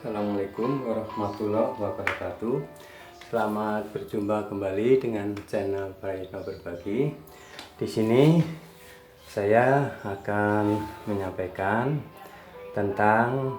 Assalamualaikum warahmatullahi wabarakatuh. Selamat berjumpa kembali dengan channel Praitno Berbagi. Di sini saya akan menyampaikan tentang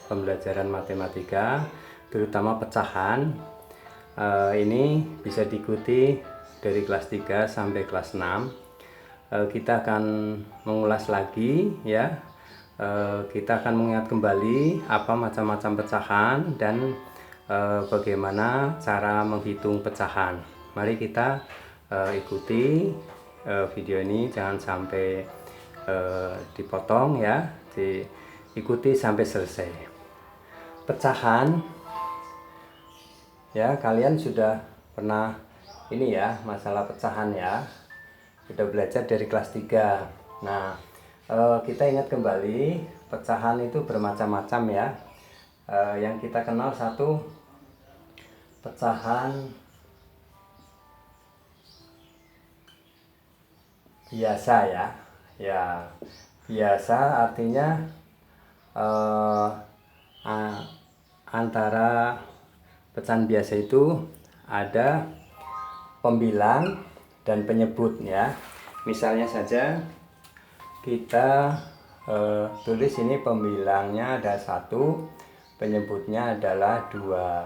pembelajaran matematika, terutama pecahan. Ini bisa diikuti dari kelas 3 sampai kelas 6. Kita akan mengulas lagi ya. Kita akan mengingat kembali apa macam-macam pecahan dan bagaimana cara menghitung pecahan. Mari kita ikuti video ini, jangan sampai dipotong ya, diikuti sampai selesai. Pecahan ya, kalian sudah pernah ini ya, masalah pecahan ya, sudah belajar dari kelas 3. Nah, kita ingat kembali, pecahan itu bermacam-macam ya. Yang kita kenal satu, pecahan biasa ya. Ya, biasa artinya antara pecahan biasa itu ada pembilang dan penyebut ya. Misalnya saja kita tulis ini pembilangnya ada 1, penyebutnya adalah 2.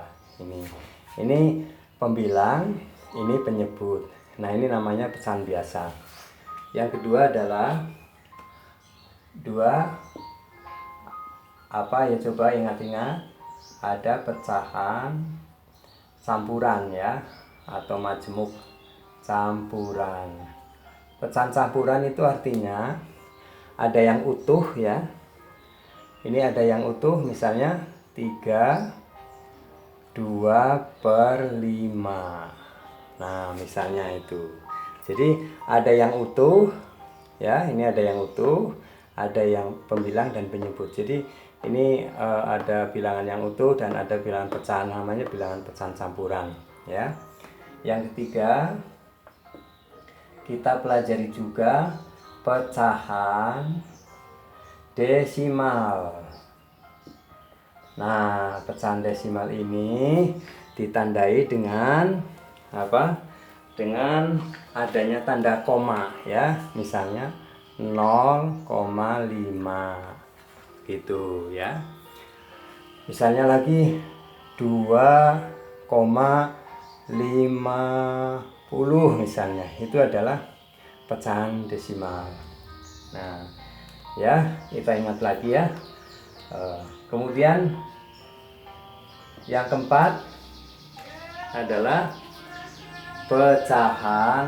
Ini pembilang, ini penyebut. Nah, ini namanya pecahan biasa. Yang kedua adalah 2 apa ya, coba ingat-ingat, ada pecahan campuran ya, atau majmuk campuran. Pecahan campuran itu artinya ada yang utuh ya. Ini ada yang utuh, misalnya 3, 2/5. Nah, misalnya itu. Jadi ada yang utuh ya, ini ada yang utuh, ada yang pembilang dan penyebut. Jadi ini ada bilangan yang utuh dan ada bilangan pecahan, namanya bilangan pecahan campuran ya. Yang ketiga, kita pelajari juga pecahan desimal. Nah, pecahan desimal ini ditandai dengan apa? Dengan adanya tanda koma ya. Misalnya 0,5 gitu ya. Misalnya lagi 2,50 misalnya. Itu adalah pecahan desimal. Nah, ya, kita ingat lagi ya. Kemudian yang keempat adalah pecahan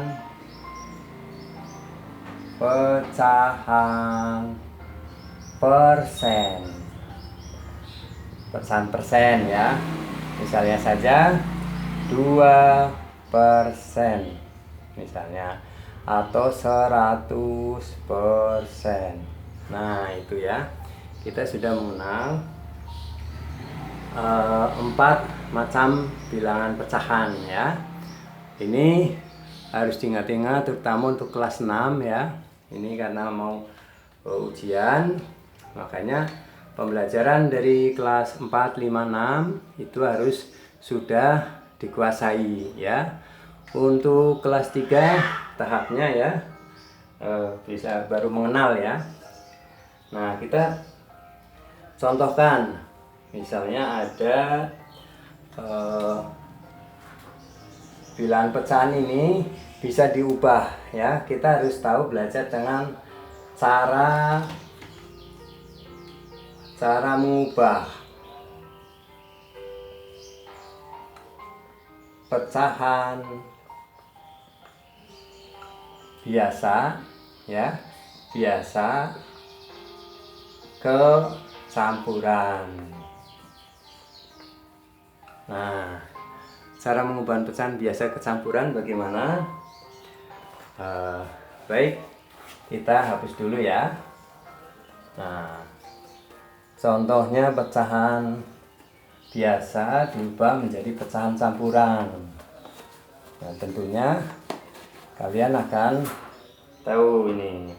persen. Pecahan persen ya. Misalnya saja 2% misalnya, atau 100%. Nah, itu ya, kita sudah mengenal 4 macam bilangan pecahan ya. Ini harus diingat-ingat, terutama untuk kelas 6 ya. Ini karena mau ujian, makanya pembelajaran dari kelas 4, 5, 6 itu harus sudah dikuasai ya. Untuk kelas 3 tahapnya ya, bisa baru mengenal ya. Nah, kita contohkan, misalnya ada bilangan pecahan ini bisa diubah ya. Kita harus tahu belajar dengan cara mengubah pecahan biasa ya, biasa ke campuran. Nah, cara mengubah pecahan biasa ke campuran bagaimana? Baik, kita hapus dulu ya. Nah, contohnya pecahan biasa diubah menjadi pecahan campuran. Nah, tentunya kalian akan tahu ini.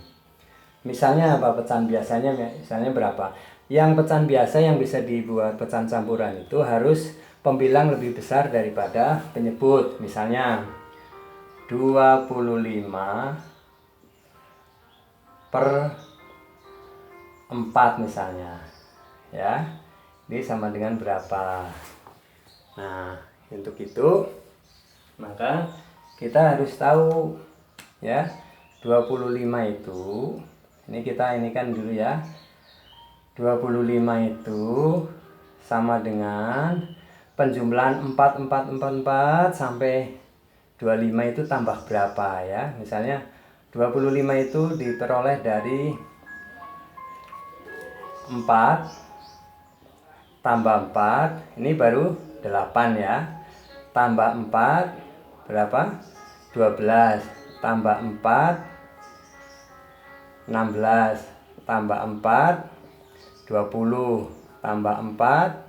Misalnya apa pecahan biasanya, misalnya berapa? yang pecahan biasa yang bisa dibuat pecahan campuran itu harus pembilang lebih besar daripada penyebut. Misalnya 25 per 4 misalnya, ya. Ini sama dengan berapa? Nah, untuk itu maka kita harus tahu ya, 25 itu ini kita ini kan dulu ya. 25 itu sama dengan penjumlahan 4444 sampai 25 itu tambah berapa ya. Misalnya 25 itu diperoleh dari 4 tambah 4, ini baru 8 ya. Tambah 4 berapa? 12. Tambah 4 16. Tambah 4 20. Tambah 4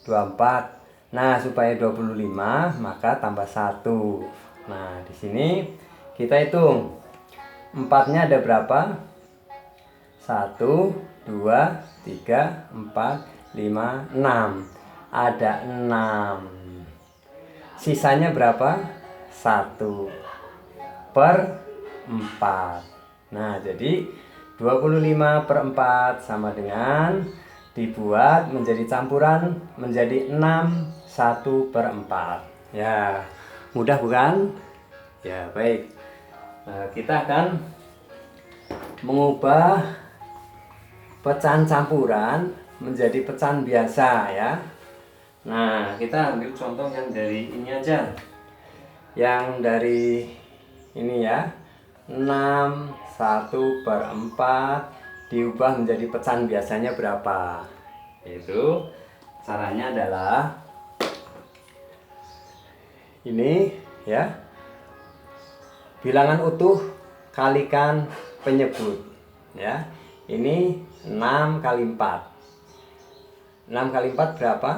24. Nah, supaya 25 maka tambah 1. Nah, di sini kita hitung 4-nya ada berapa? 1 2 3 4 5 6. Ada 6. Sisanya berapa? 1 per 4. Nah, jadi 25 per 4 sama dengan dibuat menjadi campuran menjadi 6 1 per 4. Ya, mudah bukan? Ya, baik. Nah, kita akan mengubah pecahan campuran menjadi pecahan biasa ya. Nah, kita ambil contoh yang dari ini aja. Yang dari ini ya. 6 1 per 4 diubah menjadi pecahan biasanya berapa? Itu caranya adalah ini ya. Bilangan utuh kalikan penyebut ya. Ini 6 kali 4. 6 kali 4 berapa?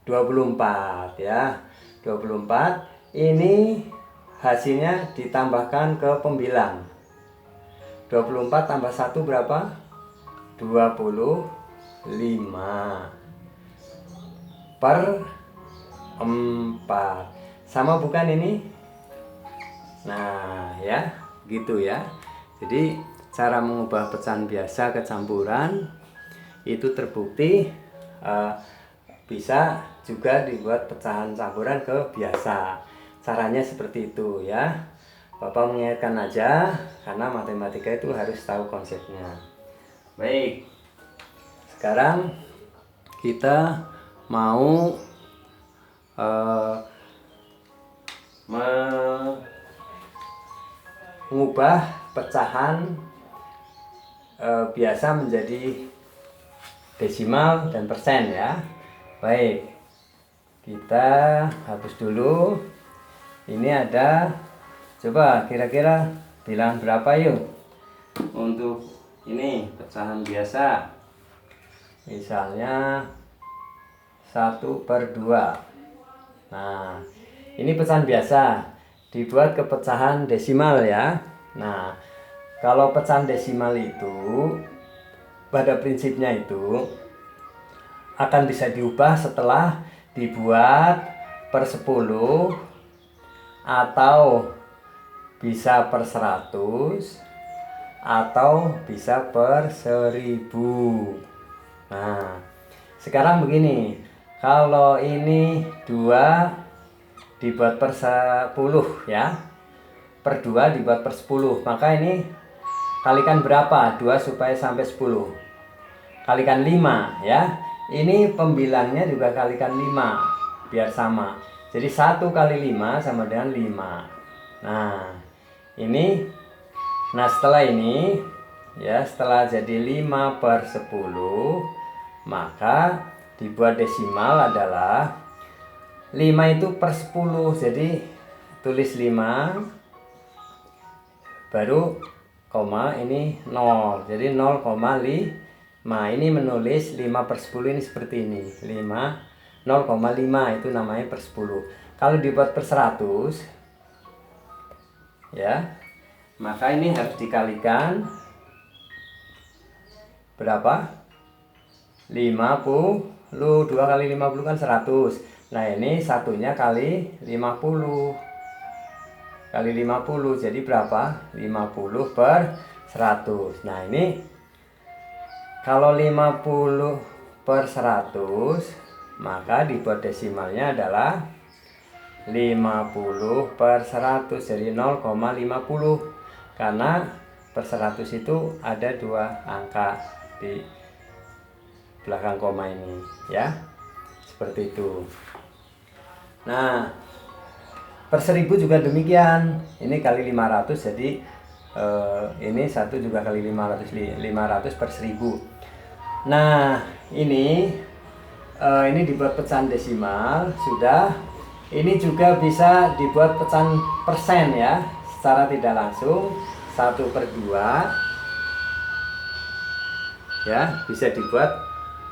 24 ya. 24. Ini hasilnya ditambahkan ke pembilang. 24 tambah 1 berapa? 25 per 4. Sama bukan ini? Nah, ya, gitu ya. Jadi cara mengubah pecahan biasa ke campuran itu terbukti bisa juga dibuat pecahan campuran ke biasa. Caranya seperti itu ya. Bapak mengingatkan aja karena matematika itu harus tahu konsepnya. Baik. Sekarang kita mau mengubah pecahan biasa menjadi desimal dan persen ya. Baik, kita hapus dulu. Ini ada, coba kira-kira bilangan berapa yuk untuk ini pecahan biasa. Misalnya 1 per 2. Nah, ini pecahan biasa dibuat ke pecahan desimal ya. Nah, kalau pecahan desimal itu pada prinsipnya itu akan bisa diubah setelah dibuat per 10 atau bisa per 100 atau bisa per 1000. Nah, sekarang begini, kalau ini 2 dibuat per 10 ya, per 2 dibuat per 10, maka ini kalikan berapa? 2 supaya sampai 10. Kalikan 5 ya. Ini pembilangnya juga kalikan 5 biar sama. Jadi 1 kali 5 sama dengan 5. Nah, ini setelah ini ya, setelah jadi 5 per 10, maka dibuat desimal adalah 5 itu per 10. Jadi tulis 5 baru koma ini 0. Jadi 0,5. Ini menulis 5 per 10 ini seperti ini. 0,5 itu namanya per 10. Kalau dibuat per 100 ya, maka ini harus dikalikan berapa? 50. 2 kali 50 kan 100. Nah ini satunya kali 50 kali 50, jadi berapa? 50 per 100. Nah ini kalau 50 per 100, maka dibuat desimalnya adalah 50 per 100, jadi 0,50, karena per 100 itu ada 2 angka di belakang koma ini ya, seperti itu. Nah per 1000 juga demikian, ini kali 500, jadi ini 1 juga kali 500 per 1000. Nah ini dibuat pecahan desimal sudah. Ini juga bisa dibuat pecahan persen ya, secara tidak langsung. 1/2 ya, bisa dibuat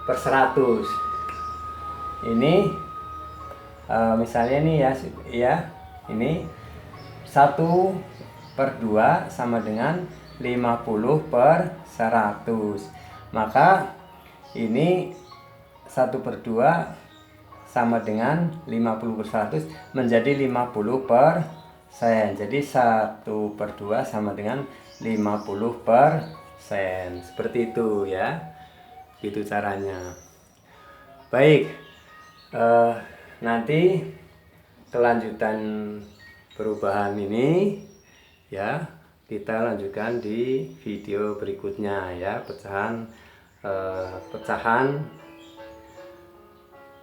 per 100. Ini misalnya ini ya, ini 1/2 sama dengan 50 per 100. Maka ini 1/2 sama dengan 50 per 100 menjadi 50%. Jadi 1/2 sama dengan 50%. Seperti itu ya. Gitu caranya. Baik. Nanti kelanjutan perubahan ini ya kita lanjutkan di video berikutnya ya, pecahan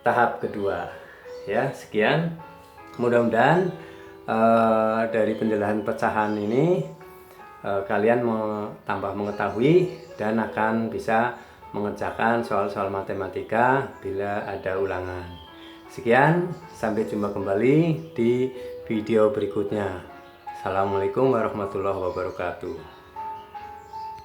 tahap kedua ya. Sekian, mudah-mudahan dari penjelasan pecahan ini kalian tambah mengetahui dan akan bisa mengerjakan soal-soal matematika bila ada ulangan. Sekian, sampai jumpa kembali di video berikutnya. Assalamualaikum warahmatullahi wabarakatuh.